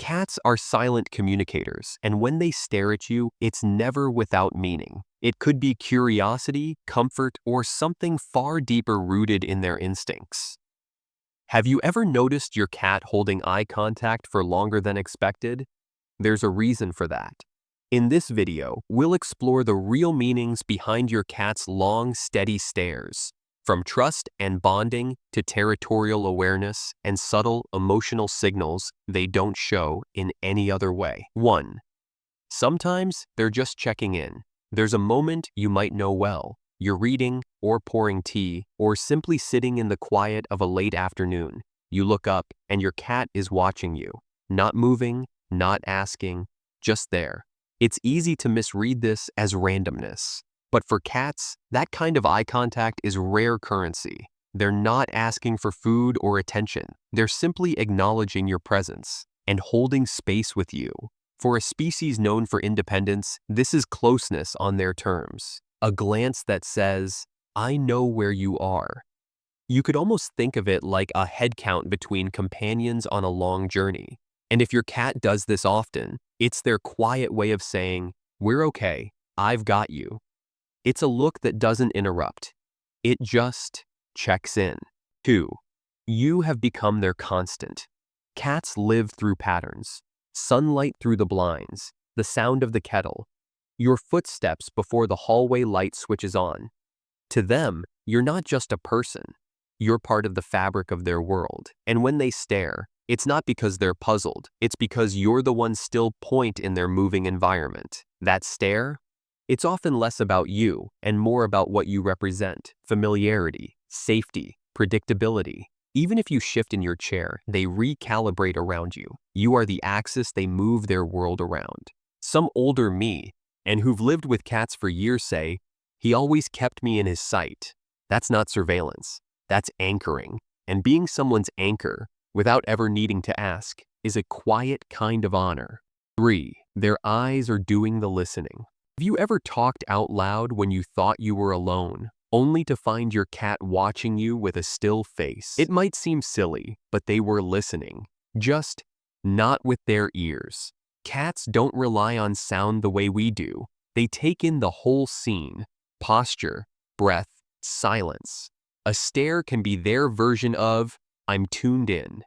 Cats are silent communicators, and when they stare at you, it's never without meaning. It could be curiosity, comfort, or something far deeper rooted in their instincts. Have you ever noticed your cat holding eye contact for longer than expected? There's a reason for that. In this video, we'll explore the real meanings behind your cat's long, steady stares, from trust and bonding to territorial awareness and subtle emotional signals they don't show in any other way. 1. Sometimes they're just checking in. There's a moment you might know well. You're reading, or pouring tea, or simply sitting in the quiet of a late afternoon. You look up, and your cat is watching you. Not moving, not asking, just there. It's easy to misread this as randomness. But for cats, that kind of eye contact is rare currency. They're not asking for food or attention. They're simply acknowledging your presence and holding space with you. For a species known for independence, this is closeness on their terms. A glance that says, "I know where you are." You could almost think of it like a head count between companions on a long journey. And if your cat does this often, it's their quiet way of saying, "We're okay, I've got you." It's a look that doesn't interrupt. It just checks in. 2. You have become their constant. Cats live through patterns. Sunlight through the blinds, the sound of the kettle, your footsteps before the hallway light switches on. To them, you're not just a person. You're part of the fabric of their world. And when they stare, it's not because they're puzzled. It's because you're the one still point in their moving environment. That stare? It's often less about you and more about what you represent: familiarity, safety, predictability. Even if you shift in your chair, they recalibrate around you. You are the axis they move their world around. Some older me, and who've lived with cats for years, say, "He always kept me in his sight." That's not surveillance. That's anchoring. And being someone's anchor, without ever needing to ask, is a quiet kind of honor. 3. Their eyes are doing the listening. Have you ever talked out loud when you thought you were alone, only to find your cat watching you with a still face? It might seem silly, but they were listening, just not with their ears. Cats don't rely on sound the way we do. They take in the whole scene: posture, breath, silence. A stare can be their version of, "I'm tuned in."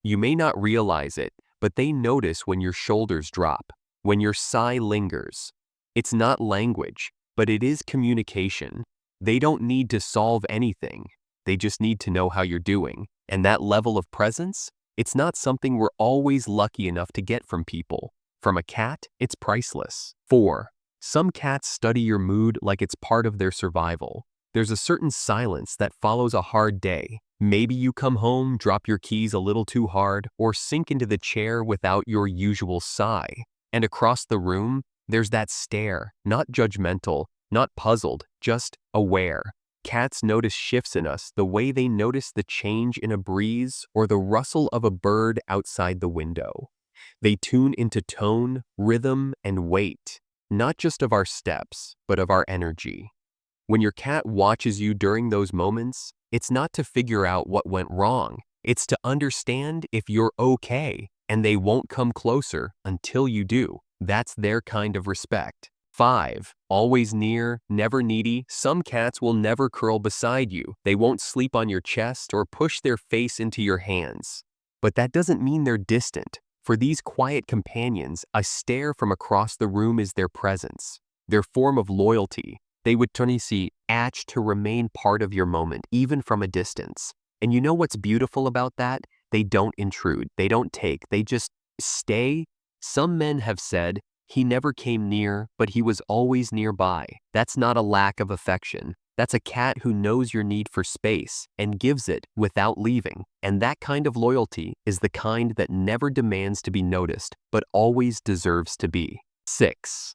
You may not realize it, but they notice when your shoulders drop, when your sigh lingers. It's not language, but it is communication. They don't need to solve anything. They just need to know how you're doing. And that level of presence, it's not something we're always lucky enough to get from people. From a cat, it's priceless. 4. Some cats study your mood like it's part of their survival. There's a certain silence that follows a hard day. Maybe you come home, drop your keys a little too hard, or sink into the chair without your usual sigh. And across the room, there's that stare, not judgmental, not puzzled, just aware. Cats notice shifts in us the way they notice the change in a breeze or the rustle of a bird outside the window. They tune into tone, rhythm, and weight, not just of our steps, but of our energy. When your cat watches you during those moments, it's not to figure out what went wrong. It's to understand if you're okay, and they won't come closer until you do. That's their kind of respect. 5. Always near, never needy. Some cats will never curl beside you. They won't sleep on your chest or push their face into your hands. But that doesn't mean they're distant. For these quiet companions, a stare from across the room is their presence, their form of loyalty. They would turn to remain part of your moment, even from a distance. And you know what's beautiful about that? They don't intrude, they don't take, they just stay. Some men have said, "He never came near, but he was always nearby." That's not a lack of affection. That's a cat who knows your need for space and gives it without leaving. And that kind of loyalty is the kind that never demands to be noticed, but always deserves to be. 6.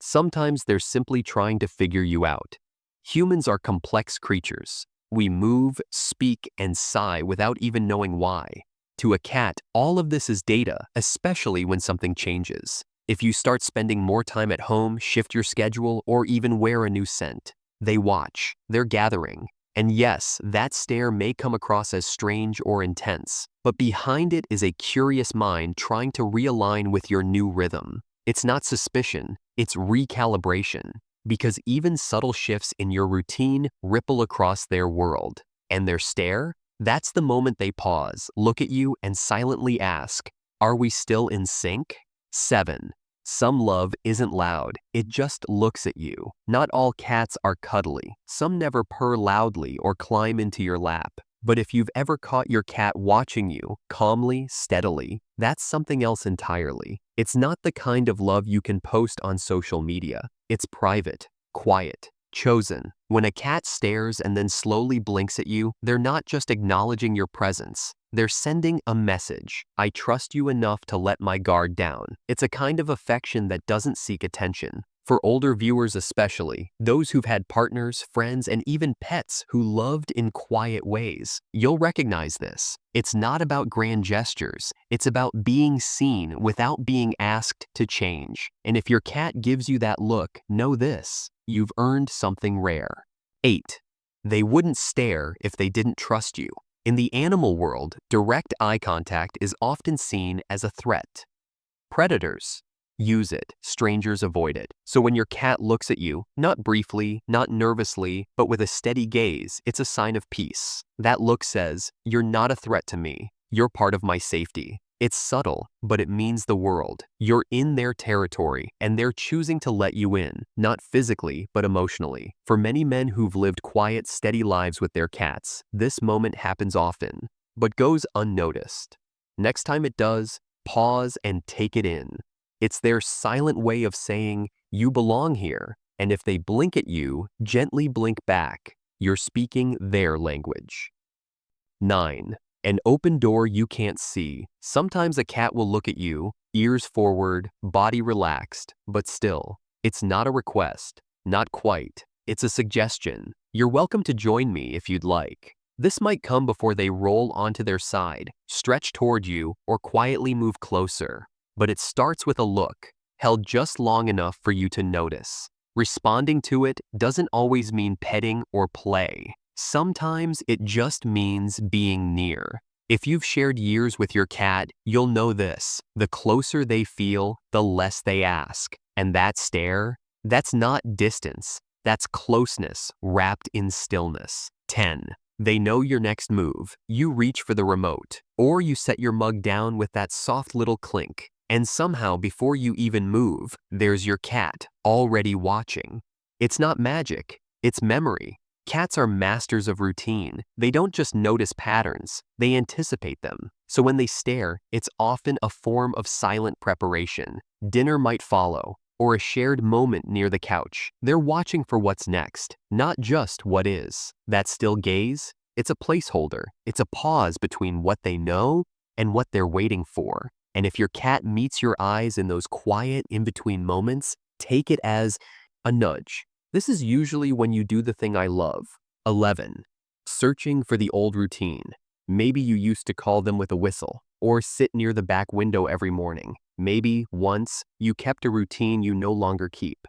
Sometimes they're simply trying to figure you out. Humans are complex creatures. We move, speak, and sigh without even knowing why. To a cat, all of this is data, especially when something changes. If you start spending more time at home, shift your schedule, or even wear a new scent, they watch. They're gathering. And yes, that stare may come across as strange or intense, but behind it is a curious mind trying to realign with your new rhythm. It's not suspicion, it's recalibration. Because even subtle shifts in your routine ripple across their world. And their stare? That's the moment they pause, look at you, and silently ask, are we still in sync? 7. Some love isn't loud, it just looks at you. Not all cats are cuddly. Some never purr loudly or climb into your lap. But if you've ever caught your cat watching you, calmly, steadily, that's something else entirely. It's not the kind of love you can post on social media. It's private, quiet, chosen. When a cat stares and then slowly blinks at you, they're not just acknowledging your presence. They're sending a message. I trust you enough to let my guard down. It's a kind of affection that doesn't seek attention. For older viewers especially, those who've had partners, friends, and even pets who loved in quiet ways, you'll recognize this. It's not about grand gestures. It's about being seen without being asked to change. And if your cat gives you that look, know this: you've earned something rare. 8. They wouldn't stare if they didn't trust you. In the animal world, direct eye contact is often seen as a threat. Predators use it, strangers avoid it. So when your cat looks at you, not briefly, not nervously, but with a steady gaze, it's a sign of peace. That look says, you're not a threat to me. You're part of my safety. It's subtle, but it means the world. You're in their territory, and they're choosing to let you in, not physically, but emotionally. For many men who've lived quiet, steady lives with their cats, this moment happens often, but goes unnoticed. Next time it does, pause and take it in. It's their silent way of saying, you belong here, and if they blink at you, gently blink back. You're speaking their language. 9. An open door you can't see. Sometimes a cat will look at you, ears forward, body relaxed, but still. It's not a request. Not quite. It's a suggestion. You're welcome to join me if you'd like. This might come before they roll onto their side, stretch toward you, or quietly move closer. But it starts with a look, held just long enough for you to notice. Responding to it doesn't always mean petting or play. Sometimes it just means being near. If you've shared years with your cat, you'll know this: the closer they feel, the less they ask. And that stare, that's not distance, that's closeness wrapped in stillness. 10. They know your next move. You reach for the remote, or you set your mug down with that soft little clink. And somehow, before you even move, there's your cat, already watching. It's not magic, it's memory. Cats are masters of routine. They don't just notice patterns, they anticipate them. So when they stare, it's often a form of silent preparation. Dinner might follow, or a shared moment near the couch. They're watching for what's next, not just what is. That still gaze? It's a placeholder. It's a pause between what they know and what they're waiting for. And if your cat meets your eyes in those quiet, in-between moments, take it as a nudge. This is usually when you do the thing I love. 11. Searching for the old routine. Maybe you used to call them with a whistle, or sit near the back window every morning. Maybe, once, you kept a routine you no longer keep.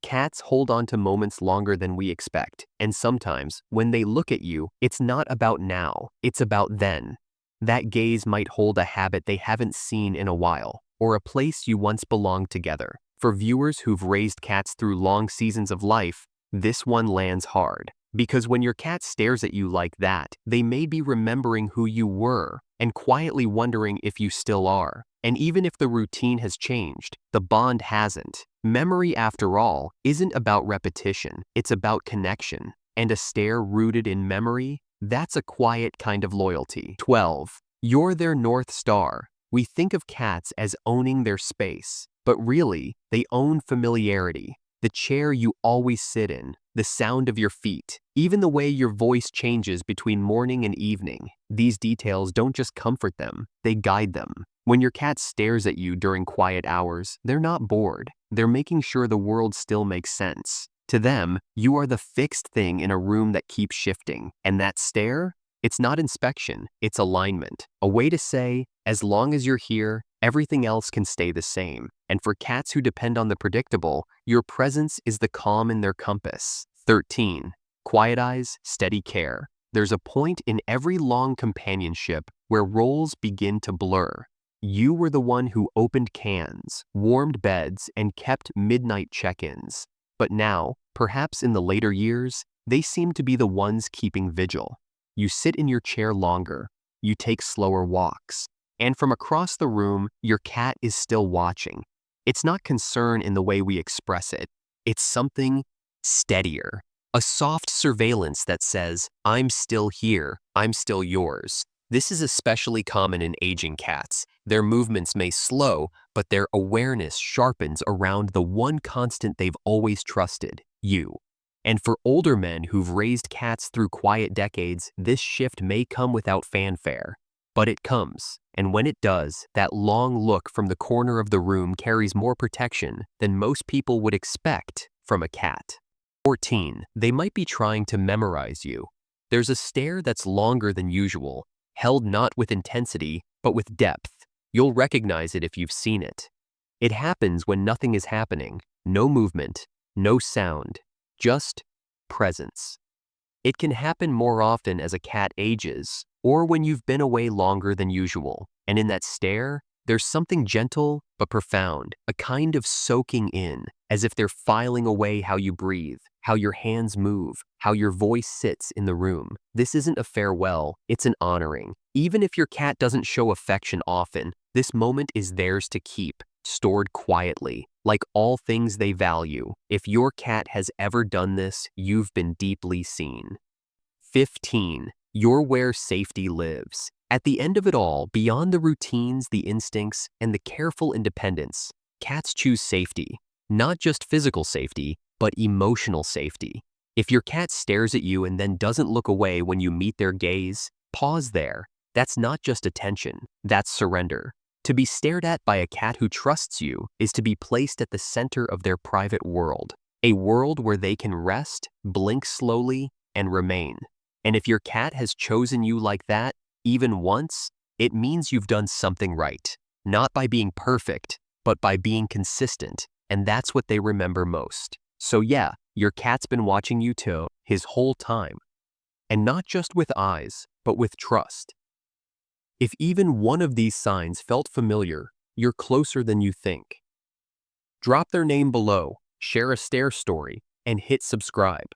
Cats hold on to moments longer than we expect, and sometimes, when they look at you, it's not about now, it's about then. That gaze might hold a habit they haven't seen in a while, or a place you once belonged together. For viewers who've raised cats through long seasons of life, this one lands hard. Because when your cat stares at you like that, they may be remembering who you were and quietly wondering if you still are. And even if the routine has changed, the bond hasn't. Memory, after all, isn't about repetition, it's about connection. And a stare rooted in memory, that's a quiet kind of loyalty. 12. You're their North Star. We think of cats as owning their space, but really, they own familiarity. The chair you always sit in, the sound of your feet, even the way your voice changes between morning and evening. These details don't just comfort them, they guide them. When your cat stares at you during quiet hours, they're not bored. They're making sure the world still makes sense. To them, you are the fixed thing in a room that keeps shifting. And that stare? It's not inspection, it's alignment. A way to say, as long as you're here, everything else can stay the same. And for cats who depend on the predictable, your presence is the calm in their compass. 13. Quiet eyes, steady care. There's a point in every long companionship where roles begin to blur. You were the one who opened cans, warmed beds, and kept midnight check-ins. But now, perhaps in the later years, they seem to be the ones keeping vigil. You sit in your chair longer, you take slower walks, and from across the room, your cat is still watching. It's not concern in the way we express it. It's something steadier. A soft surveillance that says, I'm still here, I'm still yours. This is especially common in aging cats. Their movements may slow, but their awareness sharpens around the one constant they've always trusted, you. And for older men who've raised cats through quiet decades, this shift may come without fanfare. But it comes, and when it does, that long look from the corner of the room carries more protection than most people would expect from a cat. 14. They might be trying to memorize you. There's a stare that's longer than usual, held not with intensity, but with depth. You'll recognize it if you've seen it. It happens when nothing is happening, no movement, no sound, just presence. It can happen more often as a cat ages, or when you've been away longer than usual, and in that stare, there's something gentle but profound, a kind of soaking in, as if they're filing away how you breathe, how your hands move, how your voice sits in the room. This isn't a farewell, it's an honoring. Even if your cat doesn't show affection often, this moment is theirs to keep, stored quietly, like all things they value. If your cat has ever done this, you've been deeply seen. 15. You're where safety lives. At the end of it all, beyond the routines, the instincts, and the careful independence, cats choose safety. Not just physical safety, but emotional safety. If your cat stares at you and then doesn't look away when you meet their gaze, pause there. That's not just attention, that's surrender. To be stared at by a cat who trusts you is to be placed at the center of their private world, a world where they can rest, blink slowly, and remain. And if your cat has chosen you like that, even once, it means you've done something right. Not by being perfect, but by being consistent, and that's what they remember most. So yeah, your cat's been watching you too, his whole time. And not just with eyes, but with trust. If even one of these signs felt familiar, you're closer than you think. Drop their name below, share a stare story, and hit subscribe.